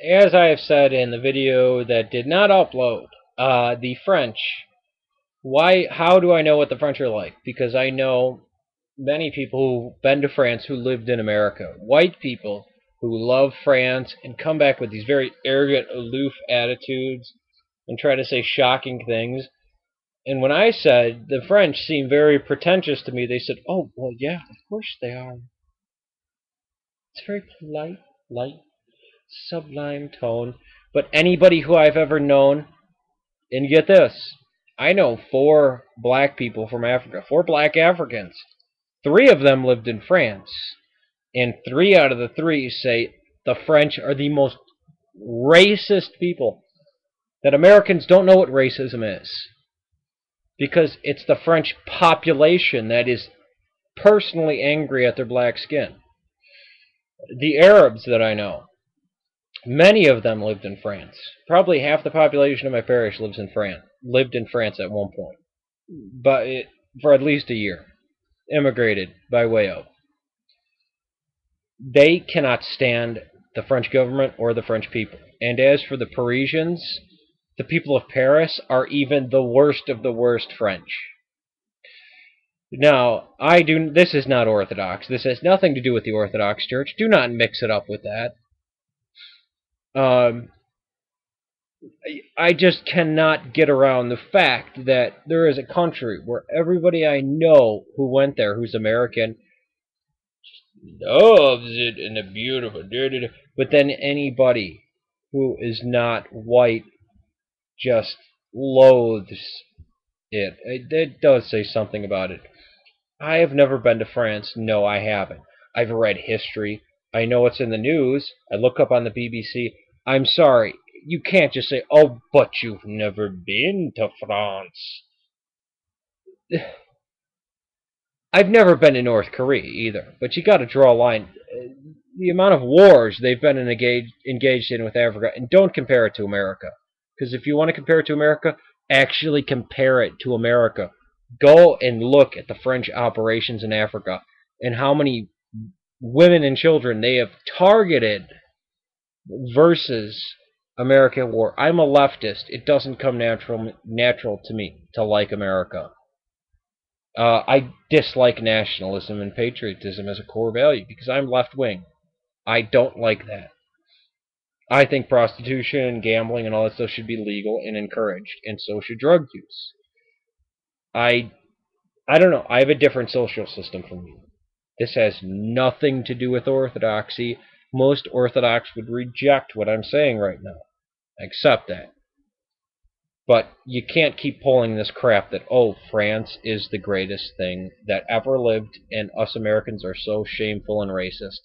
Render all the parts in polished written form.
as I have said in the video that did not upload, the French. Why? How do I know what the French are like? Because I know many people who've been to France who lived in America. White people who love France and come back with these very arrogant, aloof attitudes and try to say shocking things. And when I said the French seem very pretentious to me, they said, "Oh, well, yeah, of course they are. It's very polite, light, sublime tone." But anybody who I've ever known, and get this, I know four black people from Africa, four black Africans. Three of them lived in France, and three out of the three say the French are the most racist people, that Americans don't know what racism is, because it's the French population that is personally angry at their black skin. The Arabs that I know, many of them lived in France. Probably half the population of my parish lived in France at one point, but for at least a year, immigrated by way of. They cannot stand the French government or the French people. And as for the Parisians, the people of Paris are even the worst of the worst French. Now, this is not Orthodox. This has nothing to do with the Orthodox Church. Do not mix it up with that. I just cannot get around the fact that there is a country where everybody I know who went there, who's American, loves it and the beautiful, but then anybody who is not white just loathes it. It does say something about it. I have never been to France. No, I haven't. I've read history. I know it's in the news. I look up on the BBC. I'm sorry. You can't just say, "Oh, but you've never been to France." I've never been to North Korea either, but you got to draw a line. The amount of wars they've been engaged in with Africa, and don't compare it to America. Because if you want to compare it to America, actually compare it to America. Go and look at the French operations in Africa and how many women and children they have targeted versus American war. I'm a leftist. It doesn't come natural to me to like America. I dislike nationalism and patriotism as a core value because I'm left-wing. I don't like that. I think prostitution and gambling and all that stuff should be legal and encouraged, and so should drug use. I I don't know. I have a different social system from you. This has nothing to do with orthodoxy. Most Orthodox would reject what I'm saying right now. I accept that. But you can't keep pulling this crap that, oh, France is the greatest thing that ever lived and us Americans are so shameful and racist,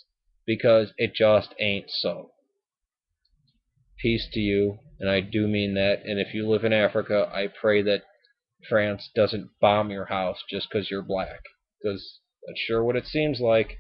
because it just ain't so. Peace to you, and I do mean that. And if you live in Africa, I pray that France doesn't bomb your house just because you're black, because that's sure what it seems like.